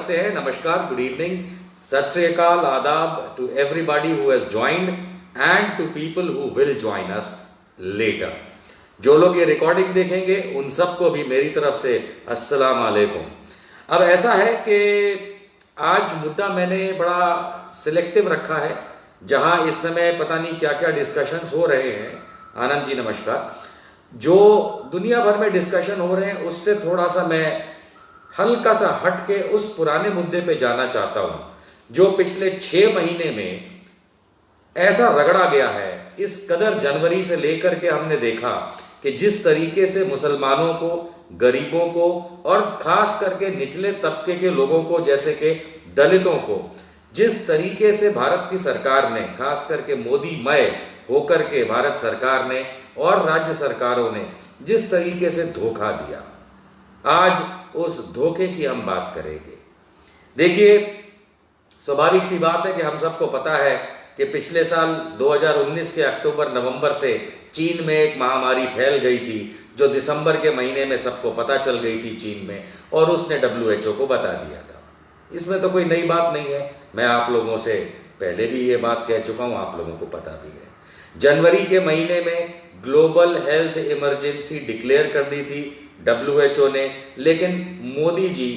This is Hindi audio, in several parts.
करते हैं। नमस्कार, गुड इवनिंग, सत श्री अकाल, आदाब to everybody who has joined and to people who will join us later. जो लोग ये रिकॉर्डिंग देखेंगे उन सबको भी मेरी तरफ से अस्सलाम वालेकुम। अब ऐसा है कि आज मुद्दा मैंने बड़ा सिलेक्टिव रखा है, जहां इस समय पता नहीं क्या क्या डिस्कशंस हो रहे हैं। आनंद जी नमस्कार। जो दुनिया भर में डिस्कशन हो रहे हैं उससे थोड़ा सा मैं हल्का सा हट के उस पुराने मुद्दे पे जाना चाहता हूं, जो पिछले 6 महीने में ऐसा रगड़ा गया है। इस कदर जनवरी से लेकर के हमने देखा कि जिस तरीके से मुसलमानों को, गरीबों को और खास करके निचले तबके के लोगों को जैसे कि दलितों को जिस तरीके से भारत की सरकार ने, खास करके मोदी मय होकर के भारत सरकार ने और राज्य सरकारों ने जिस तरीके से धोखा दिया, आज उस धोखे की हम बात करेंगे। देखिए, स्वाभाविक सी बात है कि हम सबको पता है कि पिछले साल 2019 के अक्टूबर नवंबर से चीन में एक महामारी फैल गई थी, जो दिसंबर के महीने में सबको पता चल गई थी चीन में, और उसने WHO को बता दिया था। इसमें तो कोई नई बात नहीं है, मैं आप लोगों से पहले भी ये बात कह चुका हूं, आप लोगों को पता भी है। जनवरी के महीने में ग्लोबल हेल्थ इमरजेंसी डिक्लेयर कर दी थी WHO ने, लेकिन मोदी जी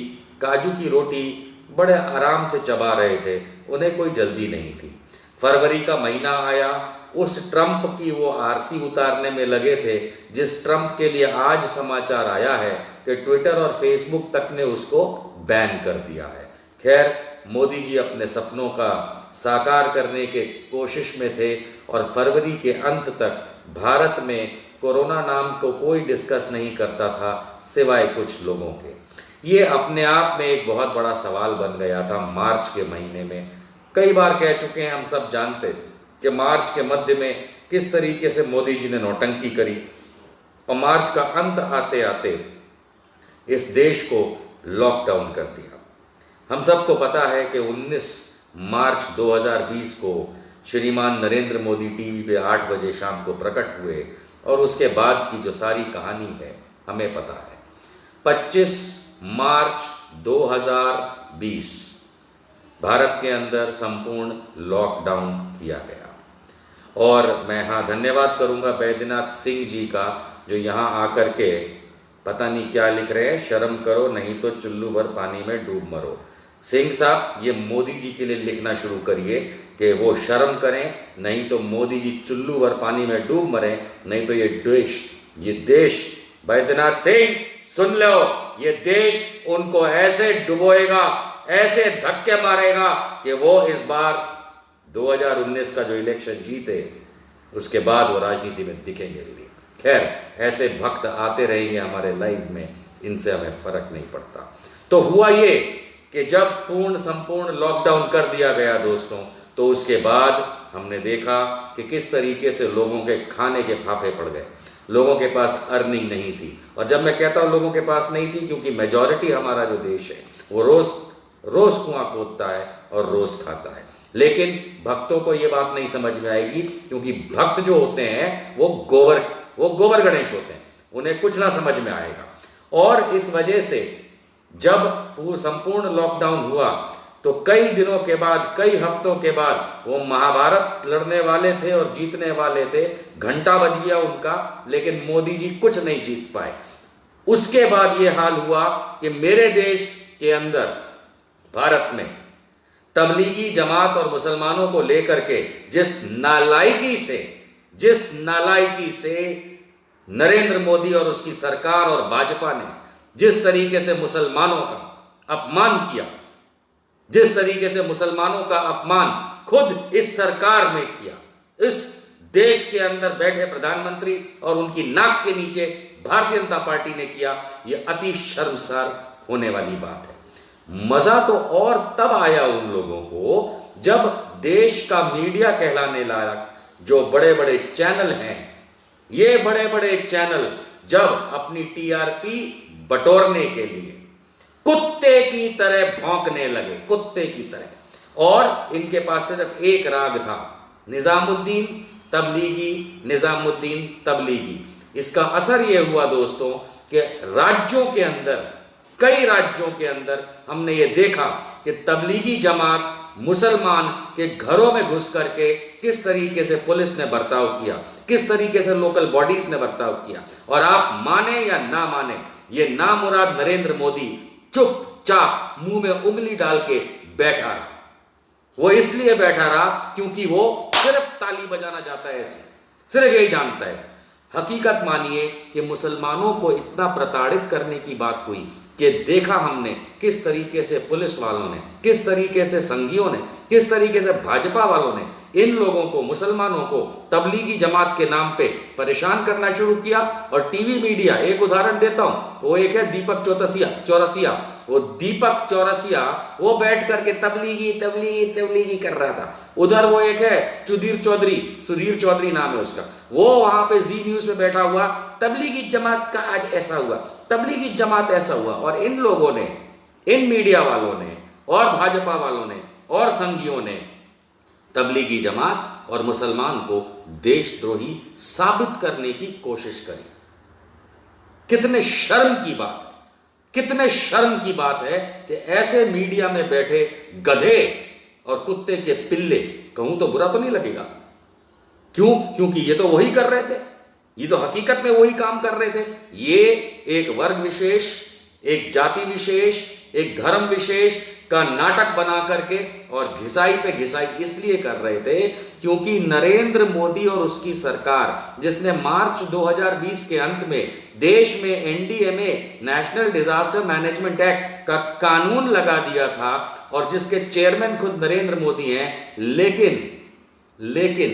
काजू की रोटी बड़े आराम से चबा रहे थे, उन्हें कोई जल्दी नहीं थी। फरवरी का महीना आया, उस ट्रंप की वो आरती उतारने में लगे थे, जिस ट्रंप के लिए आज समाचार आया है कि ट्विटर और फेसबुक तक ने उसको बैन कर दिया है। खैर, मोदी जी अपने सपनों का साकार करने के कोशिश में थे और फरवरी के अंत तक भारत में कोरोना नाम को कोई डिस्कस नहीं करता था सिवाय कुछ लोगों के। ये अपने आप में एक बहुत बड़ा सवाल बन गया था। मार्च के महीने में कई बार कह चुके हैं, हम सब जानते कि मार्च के मध्य में किस तरीके से मोदी जी ने नौटंकी करी, और मार्च का अंत आते आते इस देश को लॉकडाउन कर दिया। हम सबको पता है कि 19 मार्च 2020 को श्रीमान नरेंद्र मोदी टीवी पे 8 बजे शाम को प्रकट हुए, और उसके बाद की जो सारी कहानी है हमें पता है। 25 मार्च 2020 भारत के अंदर संपूर्ण लॉकडाउन किया गया। और मैं धन्यवाद करूंगा बैद्यनाथ सिंह जी का, जो यहाँ आकर के पता नहीं क्या लिख रहे हैं, शर्म करो नहीं तो चुल्लू भर पानी में डूब मरो। सिंह साहब, ये मोदी जी के लिए लिखना शुरू करिए कि वो शर्म करें, नहीं तो मोदी जी चुल्लू भर पानी में डूब मरे, नहीं तो ये देश बैद्यनाथ सिंह सुन लो, ये देश उनको ऐसे डुबोएगा, ऐसे धक्के मारेगा कि वो इस बार 2019 का जो इलेक्शन जीते उसके बाद वो राजनीति में दिखेंगे भी। खैर, ऐसे भक्त आते रहेंगे हमारे लाइफ में, इनसे हमें फर्क नहीं पड़ता। तो हुआ ये कि जब संपूर्ण लॉकडाउन कर दिया गया दोस्तों, तो उसके बाद हमने देखा कि किस तरीके से लोगों के खाने के फाफे पड़ गए, लोगों के पास अर्निंग नहीं थी। और जब मैं कहता हूं लोगों के पास नहीं थी, क्योंकि मेजॉरिटी हमारा जो देश है वो रोज कुआं खोदता है और रोज खाता है। लेकिन भक्तों को ये बात नहीं समझ में आएगी, क्योंकि भक्त जो होते हैं वो गोबर गणेश होते हैं, उन्हें कुछ ना समझ में आएगा। और इस वजह से जब संपूर्ण लॉकडाउन हुआ तो कई दिनों के बाद, कई हफ्तों के बाद वो महाभारत लड़ने वाले थे और जीतने वाले थे, घंटा बज गया उनका, लेकिन मोदी जी कुछ नहीं जीत पाए। उसके बाद ये हाल हुआ कि मेरे देश के अंदर, भारत में, तबलीगी जमात और मुसलमानों को लेकर के जिस नालायकी से नरेंद्र मोदी और उसकी सरकार और भाजपा ने जिस तरीके से मुसलमानों का अपमान किया, जिस तरीके से मुसलमानों का अपमान खुद इस सरकार ने किया, इस देश के अंदर बैठे प्रधानमंत्री और उनकी नाक के नीचे भारतीय जनता पार्टी ने किया, यह अति शर्मसार होने वाली बात है। मजा तो और तब आया उन लोगों को जब देश का मीडिया कहलाने लायक जो बड़े बड़े चैनल हैं, ये बड़े बड़े चैनल जब अपनी TRP बटोरने के लिए कुत्ते की तरह भौंकने लगे, कुत्ते की तरह। और इनके पास सिर्फ एक राग था, निजामुद्दीन तबलीगी, निजामुद्दीन तबलीगी। इसका असर यह हुआ दोस्तों कि राज्यों के अंदर कई राज्यों के अंदर हमने ये देखा कि तबलीगी जमात मुसलमान के घरों में घुस करके किस तरीके से पुलिस ने बर्ताव किया, किस तरीके से लोकल बॉडीज ने बर्ताव किया। और आप माने या ना माने, ये नामुराद नरेंद्र मोदी चुपचाप मुंह में उंगली डाल के बैठा रहा। वो इसलिए बैठा रहा क्योंकि वो सिर्फ ताली बजाना चाहता है, ऐसे सिर्फ यही जानता है। हकीकत मानिए कि मुसलमानों को इतना प्रताड़ित करने की बात हुई कि देखा हमने किस तरीके से पुलिस वालों ने, किस तरीके से संघियों ने, किस तरीके से भाजपा वालों ने इन लोगों को, मुसलमानों को तबलीगी जमात के नाम पे परेशान करना शुरू किया। और टीवी मीडिया, एक उदाहरण देता हूं, वो एक है दीपक चौरसिया। वो दीपक चौरसिया वो बैठ करके तबलीगी तबलीगी तबलीगी कर रहा था। उधर वो एक है सुधीर चौधरी नाम है उसका, वो वहां पे जी न्यूज में बैठा हुआ, तबलीगी जमात का आज ऐसा हुआ, तबलीगी जमात ऐसा हुआ। और इन लोगों ने, इन मीडिया वालों ने और भाजपा वालों ने और संघियों ने तबलीगी जमात और मुसलमान को देशद्रोही साबित करने की कोशिश करी। कितने शर्म की बात है, कितने शर्म की बात है कि ऐसे मीडिया में बैठे गधे और कुत्ते के पिल्ले, कहूं तो बुरा तो नहीं लगेगा, क्यों? क्योंकि ये तो वही कर रहे थे, ये तो हकीकत में वही काम कर रहे थे। ये एक वर्ग विशेष, एक जाति विशेष, एक धर्म विशेष का नाटक बना करके और घिसाई पे घिसाई इसलिए कर रहे थे क्योंकि नरेंद्र मोदी और उसकी सरकार, जिसने मार्च 2020 के अंत में देश में NDMA, national disaster management act का कानून लगा दिया था और जिसके चेयरमैन खुद नरेंद्र मोदी हैं, लेकिन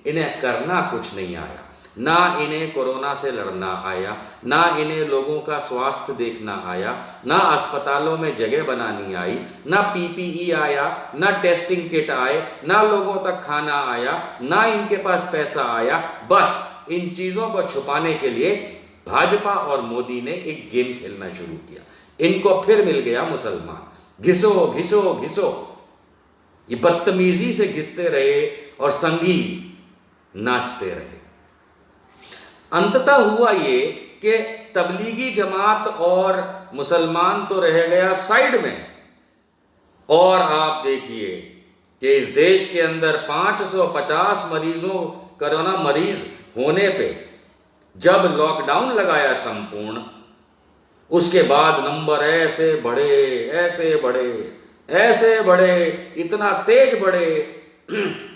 इन्हें करना कुछ नहीं आया। ना इन्हें कोरोना से लड़ना आया, ना इन्हें लोगों का स्वास्थ्य देखना आया, ना अस्पतालों में जगह बनानी आई, ना पीपीई आया, ना टेस्टिंग किट आए, ना लोगों तक खाना आया, ना इनके पास पैसा आया। बस इन चीजों को छुपाने के लिए भाजपा और मोदी ने एक गेम खेलना शुरू किया। इनको फिर मिल गया मुसलमान, घिसो घिसो घिसो। ये बदतमीजी से घिसते रहे और संगी नाचते रहे। अंततः हुआ ये कि तबलीगी जमात और मुसलमान तो रह गया साइड में, और आप देखिए कि इस देश के अंदर 550 मरीजों, कोरोना मरीज होने पे जब लॉकडाउन लगाया संपूर्ण, उसके बाद नंबर ऐसे बढ़े, इतना तेज बढ़े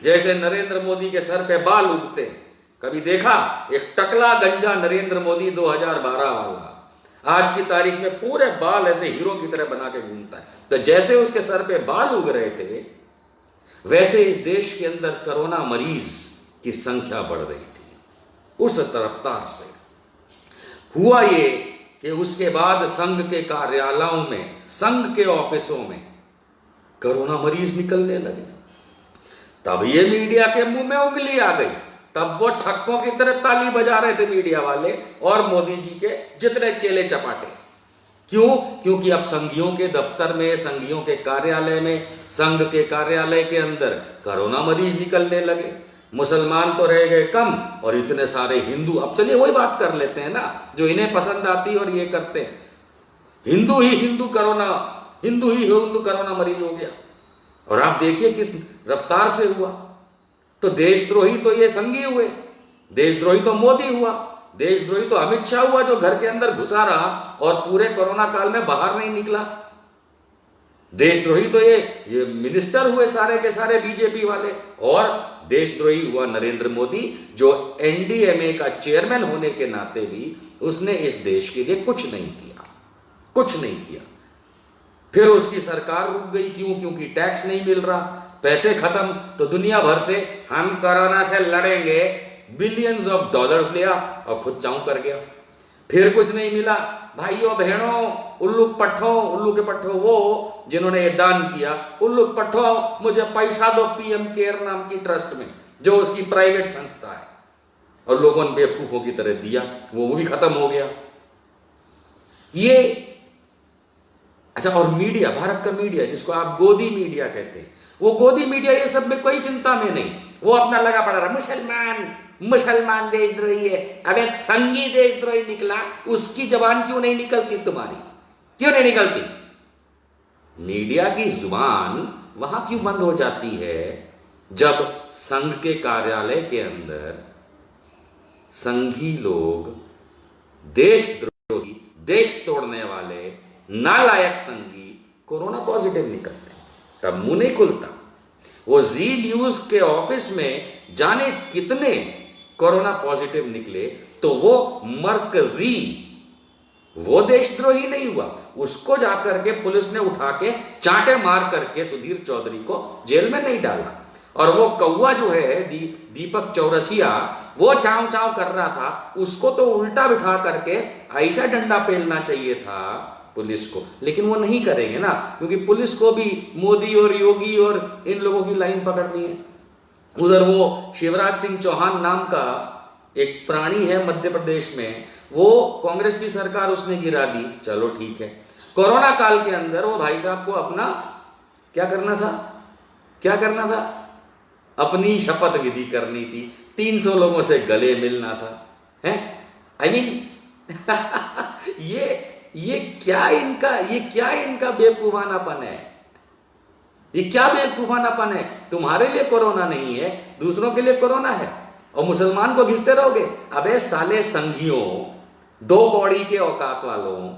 जैसे नरेंद्र मोदी के सर पे बाल उगते। कभी देखा एक टकला गंजा नरेंद्र मोदी 2012 वाला, आज की तारीख में पूरे बाल ऐसे हीरो की तरह बना के घूमता है। तो जैसे उसके सर पे बाल उग रहे थे, वैसे इस देश के अंदर कोरोना मरीज की संख्या बढ़ रही थी उस रफ्तार से। हुआ ये कि उसके बाद संघ के कार्यालयों में, संघ के ऑफिसों में कोरोना मरीज निकलने लगे। तब ये मीडिया के मुंह में उंगली आ गई, तब वो छक्कों की तरह ताली बजा रहे थे मीडिया वाले और मोदी जी के जितने चेले चपाटे। क्यों? क्योंकि अब संघियों के दफ्तर में, संघियों के कार्यालय में, संघ के कार्यालय के अंदर कोरोना मरीज निकलने लगे। मुसलमान तो रह गए कम और इतने सारे हिंदू। अब चलिए वही बात कर लेते हैं ना जो इन्हें पसंद आती और ये करते हैं, हिंदू ही हिंदू कोरोना मरीज हो गया। और आप देखिए किस रफ्तार से हुआ। तो देशद्रोही तो ये संघी हुए, देशद्रोही तो मोदी हुआ, देशद्रोही तो अमित शाह हुआ जो घर के अंदर घुसा रहा और पूरे कोरोना काल में बाहर नहीं निकला। देशद्रोही तो ये मिनिस्टर हुए सारे के सारे बीजेपी वाले, और देशद्रोही हुआ नरेंद्र मोदी जो एनडीएमए का चेयरमैन होने के नाते भी उसने इस देश के लिए कुछ नहीं किया। फिर उसकी सरकार रुक गई। क्यों? क्योंकि टैक्स नहीं मिल रहा, पैसे खत्म। तो दुनिया भर से हम कोरोना से लड़ेंगे, बिलियंस ऑफ डॉलर्स लिया और खुद चाऊ कर गया। फिर कुछ नहीं मिला। भाइयों बहनों, उल्लू के पट्ठों वो जिन्होंने ये दान किया, उल्लू पट्ठों मुझे पैसा दो पीएम केयर नाम की ट्रस्ट में, जो उसकी प्राइवेट संस्था है। और लोगों ने बेवकूफों की तरह दिया, वो भी खत्म हो गया। ये अच्छा, और मीडिया, भारत का मीडिया जिसको आप गोदी मीडिया कहते हैं, वो गोदी मीडिया ये सब में कोई चिंता में नहीं, वो अपना लगा पड़ा रहा, मुसलमान देशद्रोही है। अबे संघी देशद्रोही निकला, उसकी जबान क्यों नहीं निकलती तुम्हारी? क्यों नहीं निकलती? मीडिया की जुबान वहां क्यों बंद हो जाती है जब संघ के कार्यालय के अंदर संघी लोग, देशद्रोही, देश तोड़ने वाले नालायक संघी कोरोना पॉजिटिव निकलते हैं, तब मुंह नहीं खुलता। वो जी न्यूज के ऑफिस में जाने कितने कोरोना पॉजिटिव निकले, तो वो मरकजी, वो देशद्रोही नहीं हुआ, उसको जाकर के पुलिस ने उठा के चांटे मार करके सुधीर चौधरी को जेल में नहीं डाला। और वो कौवा जो है दीपक चौरसिया, वो चाव चाव कर रहा था, उसको तो उल्टा बिठा करके ऐसा डंडा पेलना चाहिए था पुलिस को, लेकिन वो नहीं करेंगे ना, क्योंकि पुलिस को भी मोदी और योगी और इन लोगों की लाइन पकड़नी है। उधर वो शिवराज सिंह चौहान नाम का एक प्राणी है मध्य प्रदेश में, वो कांग्रेस की सरकार उसने गिरा दी, चलो ठीक है। कोरोना काल के अंदर वो भाई साहब को अपना क्या करना था, अपनी शपथ विधि करनी थी, 300 लोगों से गले मिलना था, हैं? आई मीन ये क्या इनका बेवकूफानापन है, ये क्या बेवकूफानापन है? तुम्हारे लिए कोरोना नहीं है, दूसरों के लिए कोरोना है, और मुसलमान को घिसते रहोगे। अबे साले संघियों, 2 कौड़ी के औकात वालों,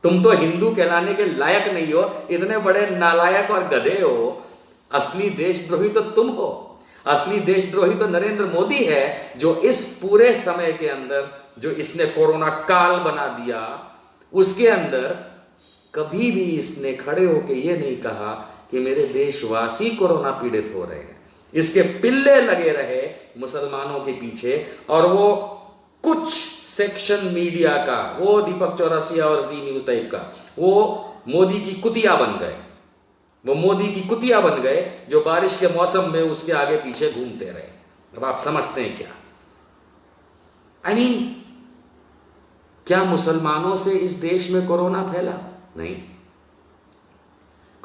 तुम तो हिंदू कहलाने के लायक नहीं हो, इतने बड़े नालायक और गधे हो। असली देशद्रोही तो तुम हो, असली देशद्रोही तो नरेंद्र मोदी है, जो इस पूरे समय के अंदर जो इसने कोरोना काल बना दिया, उसके अंदर कभी भी इसने खड़े होकर यह नहीं कहा कि मेरे देशवासी कोरोना पीड़ित हो रहे हैं। इसके पिल्ले लगे रहे मुसलमानों के पीछे, और वो कुछ सेक्शन मीडिया का, वो दीपक चौरसिया और जी न्यूज टाइप का, वो मोदी की कुतिया बन गए, जो बारिश के मौसम में उसके आगे पीछे घूमते रहे। अब आप समझते हैं क्या? आई मीन, क्या मुसलमानों से इस देश में कोरोना फैला? नहीं,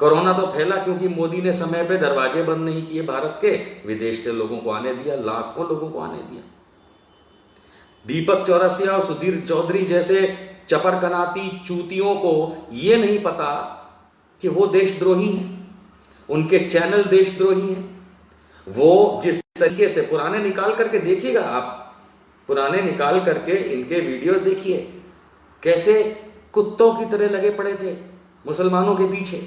कोरोना तो फैला क्योंकि मोदी ने समय पे दरवाजे बंद नहीं किए भारत के, विदेश से लोगों को आने दिया, लाखों लोगों को आने दिया। दीपक चौरसिया और सुधीर चौधरी जैसे चपरकनाती चूतियों को यह नहीं पता कि वो देशद्रोही हैं, उनके चैनल देशद्रोही हैं। वो जिस तरीके से पुराने निकाल करके देखिएगा, आप पुराने निकाल करके इनके वीडियोस देखिए, कैसे कुत्तों की तरह लगे पड़े थे मुसलमानों के पीछे,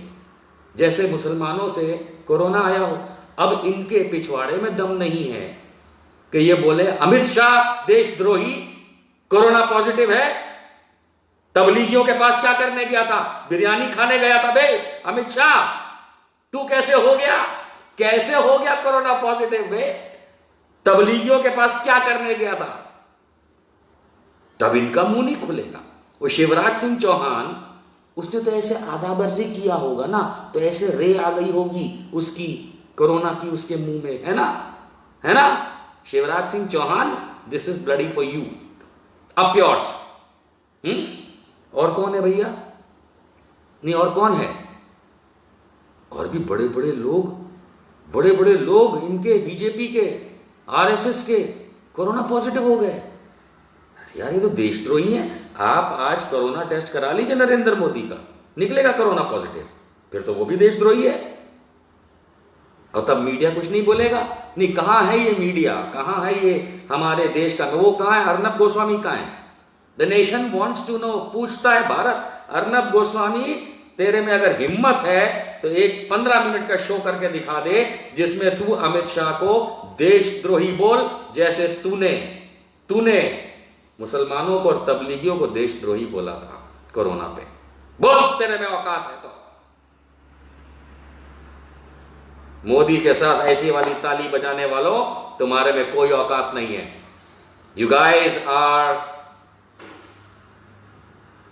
जैसे मुसलमानों से कोरोना आया हो। अब इनके पिछवाड़े में दम नहीं है कि ये बोले अमित शाह देशद्रोही, कोरोना पॉजिटिव है। तबलीगियों के पास क्या करने गया था? बिरयानी खाने गया था बे अमित शाह, तू कैसे हो गया कोरोना पॉजिटिव बे? तबलीगियों के पास क्या करने गया था? तब इनका मुंह नहीं खुलेगा। वो शिवराज सिंह चौहान, उसने तो ऐसे आधा बर्जी किया होगा ना, तो ऐसे रे आ गई होगी उसकी कोरोना की उसके मुंह में, है ना? Shivraj Singh Chouhan, this is bloody for you, up yours. और कौन है भैया? नहीं, और कौन है? और भी बड़े बड़े लोग इनके बीजेपी के, आरएसएस के कोरोना पॉजिटिव हो गए। यार ये तो देशद्रोही हैं। आप आज कोरोना टेस्ट करा लीजिए नरेंद्र मोदी का, निकलेगा कोरोना पॉजिटिव, फिर तो वो भी देशद्रोही है। और तब मीडिया कुछ नहीं बोलेगा। नहीं, कहां है ये मीडिया, कहां है ये हमारे देश का, वो कहां है? अर्नब गोस्वामी कहां है? The nation wants to know, पूछता है भारत। अर्नब गोस्वामी, तेरे में अगर हिम्मत है तो एक 15 मिनट का शो करके दिखा दे जिसमें तू अमित शाह को देशद्रोही बोल, जैसे तूने मुसलमानों को और तबलीगियों को देशद्रोही बोला था कोरोना पे। बोल, तेरे में औकात है तो। मोदी के साथ ऐसी वाली ताली बजाने वालों, तुम्हारे में कोई औकात नहीं है। You guys are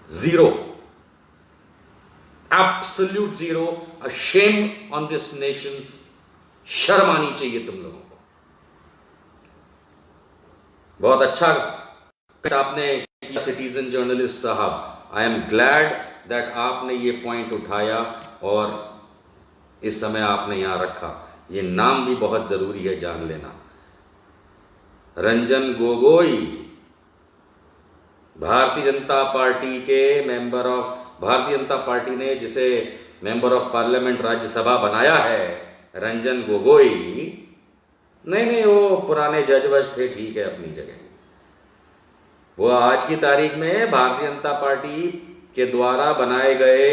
zero, absolute zero, a shame on this nation. शर्म आनी चाहिए तुम लोगों को। बहुत अच्छा आपने किया सिटीजन जर्नलिस्ट साहब, आई एम ग्लैड दैट आपने ये पॉइंट उठाया और इस समय आपने यहां रखा। ये नाम भी बहुत जरूरी है जान लेना। रंजन गोगोई, भारतीय जनता पार्टी के member of Bharatiya Janata party ने जिसे मेंबर ऑफ पार्लियामेंट राज्यसभा बनाया है, रंजन गोगोई, नहीं वो पुराने जज वज थे, ठीक है अपनी जगह। वो आज की तारीख में भारतीय जनता पार्टी के द्वारा बनाए गए